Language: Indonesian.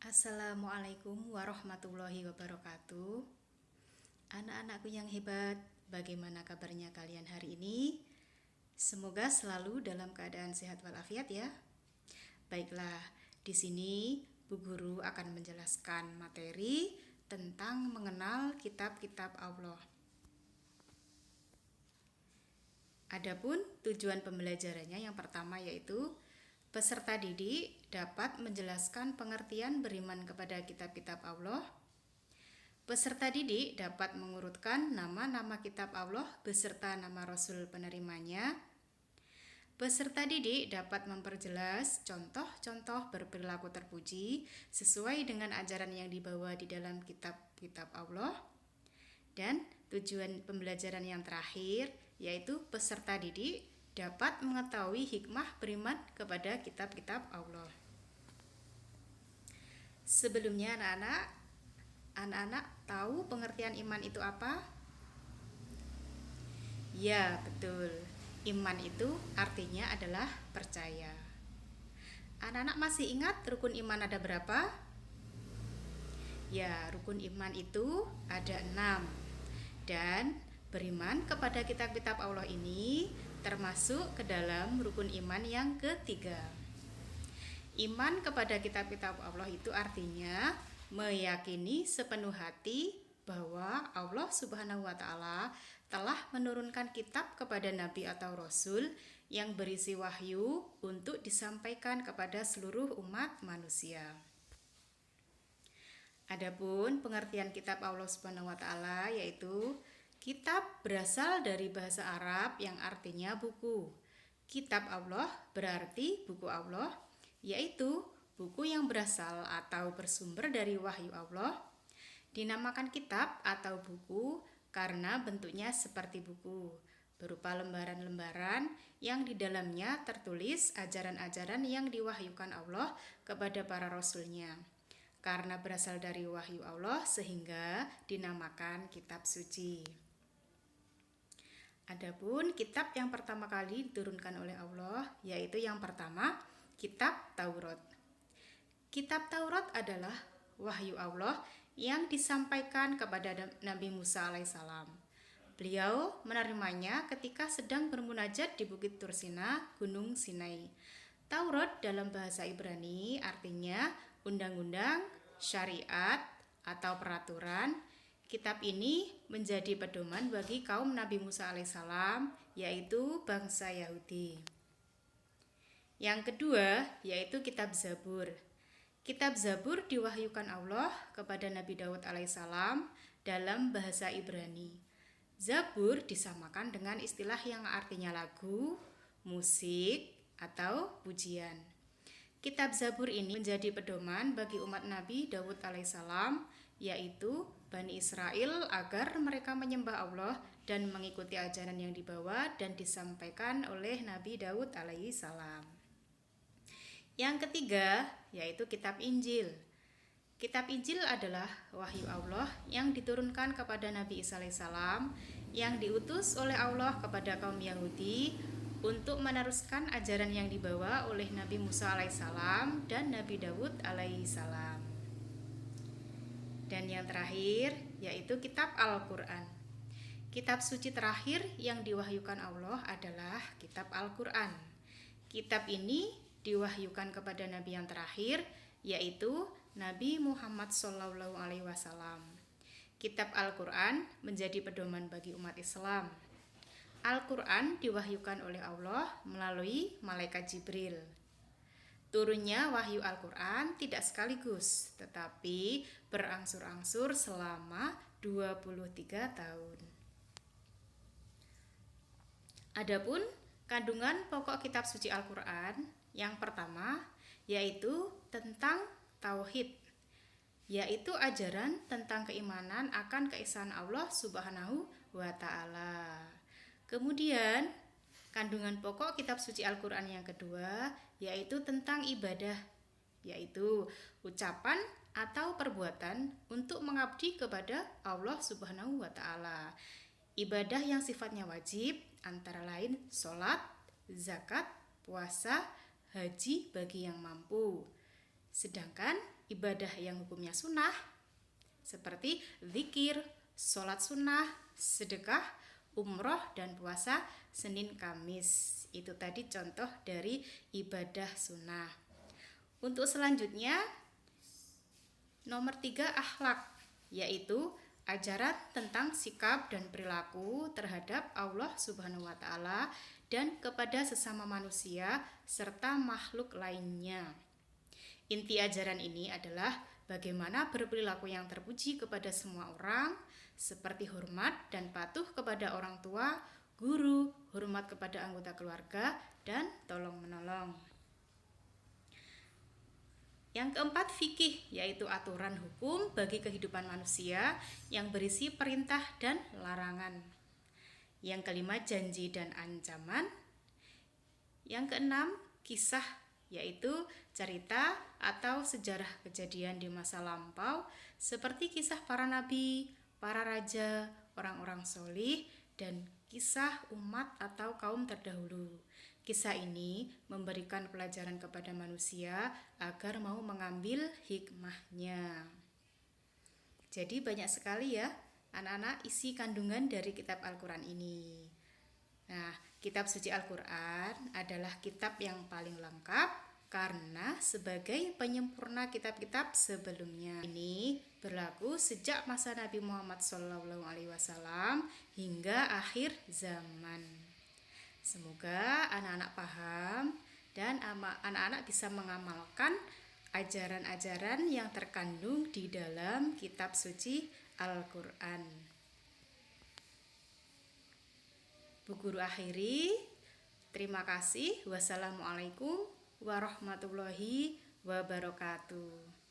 Assalamualaikum warahmatullahi wabarakatuh. Anak-anakku yang hebat, bagaimana kabarnya kalian hari ini? Semoga selalu dalam keadaan sehat walafiat ya. Baiklah, di sini Bu Guru akan menjelaskan materi tentang mengenal kitab-kitab Allah. Adapun tujuan pembelajarannya yang pertama yaitu peserta didik dapat menjelaskan pengertian beriman kepada kitab-kitab Allah. Peserta didik dapat mengurutkan nama-nama kitab Allah beserta nama Rasul penerimanya. Peserta didik dapat memperjelas contoh-contoh berperilaku terpuji sesuai dengan ajaran yang dibawa di dalam kitab-kitab Allah. Dan tujuan pembelajaran yang terakhir yaitu peserta didik dapat mengetahui hikmah beriman kepada kitab-kitab Allah. Sebelumnya anak-anak tahu pengertian iman itu apa? Ya, betul. Iman itu artinya adalah percaya. Anak-anak masih ingat rukun iman ada berapa? Ya, rukun iman itu ada 6. Dan beriman kepada kitab-kitab Allah ini termasuk ke dalam rukun iman yang ketiga. Iman kepada kitab-kitab Allah itu artinya meyakini sepenuh hati bahwa Allah Subhanahu wa Ta'ala telah menurunkan kitab kepada nabi atau rasul yang berisi wahyu untuk disampaikan kepada seluruh umat manusia. Adapun pengertian kitab Allah Subhanahu wa Ta'ala yaitu kitab berasal dari bahasa Arab yang artinya buku. Kitab Allah berarti buku Allah, yaitu buku yang berasal atau bersumber dari wahyu Allah. Dinamakan kitab atau buku karena bentuknya seperti buku, berupa lembaran-lembaran yang di dalamnya tertulis ajaran-ajaran yang diwahyukan Allah kepada para rasulnya. Karena berasal dari wahyu Allah sehingga dinamakan kitab suci. Adapun kitab yang pertama kali diturunkan oleh Allah yaitu yang pertama kitab Taurat. Kitab Taurat adalah wahyu Allah yang disampaikan kepada Nabi Musa alaihissalam. Beliau menerimanya ketika sedang bermunajat di Bukit Tursina, Gunung Sinai. Taurat dalam bahasa Ibrani artinya undang-undang, syariat, atau peraturan. Kitab ini menjadi pedoman bagi kaum Nabi Musa alaihissalam, yaitu bangsa Yahudi. Yang kedua yaitu kitab Zabur. Kitab Zabur diwahyukan Allah kepada Nabi Daud alaihissalam dalam bahasa Ibrani. Zabur disamakan dengan istilah yang artinya lagu, musik, atau pujian. Kitab Zabur ini menjadi pedoman bagi umat Nabi Daud alaihissalam, yaitu Bani Israel agar mereka menyembah Allah dan mengikuti ajaran yang dibawa dan disampaikan oleh Nabi Daud alaihissalam. Yang ketiga yaitu kitab Injil. Kitab Injil adalah wahyu Allah yang diturunkan kepada Nabi Isa alaihissalam yang diutus oleh Allah kepada kaum Yahudi untuk meneruskan ajaran yang dibawa oleh Nabi Musa alaihissalam dan Nabi Daud alaihissalam. Dan yang terakhir yaitu kitab Al-Quran. Kitab suci terakhir yang diwahyukan Allah adalah kitab Al-Quran. Kitab ini diwahyukan kepada Nabi yang terakhir yaitu Nabi Muhammad SAW. Kitab Al-Quran menjadi pedoman bagi umat Islam. Al-Quran diwahyukan oleh Allah melalui malaikat Jibril. Turunnya wahyu Al-Quran tidak sekaligus, tetapi berangsur-angsur selama 23 tahun. Adapun kandungan pokok kitab suci Al-Quran yang pertama yaitu tentang tauhid, yaitu ajaran tentang keimanan akan keesaan Allah Subhanahu wa Ta'ala. Kemudian kandungan pokok kitab suci Al-Quran yang kedua yaitu tentang ibadah, yaitu ucapan atau perbuatan untuk mengabdi kepada Allah Subhanahu wa Ta'ala. Ibadah yang sifatnya wajib antara lain sholat, zakat, puasa, haji bagi yang mampu. Sedangkan ibadah yang hukumnya sunnah seperti zikir, sholat sunnah, sedekah, umroh, dan puasa Senin Kamis. Itu tadi contoh dari ibadah sunnah. Untuk selanjutnya, nomor 3 akhlak, yaitu ajaran tentang sikap dan perilaku terhadap Allah Subhanahu wa Ta'ala dan kepada sesama manusia serta makhluk lainnya. Inti ajaran ini adalah bagaimana berperilaku yang terpuji kepada semua orang, seperti hormat dan patuh kepada orang tua, guru, hormat kepada anggota keluarga, dan tolong-menolong. Yang keempat, fikih, yaitu aturan hukum bagi kehidupan manusia yang berisi perintah dan larangan. Yang kelima, janji dan ancaman. Yang keenam, kisah, yaitu cerita atau sejarah kejadian di masa lampau seperti kisah para nabi, para raja, orang-orang solih, dan kisah umat atau kaum terdahulu. Kisah ini memberikan pelajaran kepada manusia agar mau mengambil hikmahnya. Jadi banyak sekali ya anak-anak isi kandungan dari kitab Al-Quran ini. Nah, kitab suci Al-Quran adalah kitab yang paling lengkap karena sebagai penyempurna kitab-kitab sebelumnya. Ini berlaku sejak masa Nabi Muhammad SAW hingga akhir zaman. Semoga anak-anak paham dan anak-anak bisa mengamalkan ajaran-ajaran yang terkandung di dalam kitab suci Al-Quran. Bu Guru akhiri, terima kasih. Wassalamualaikum warahmatullahi wabarakatuh.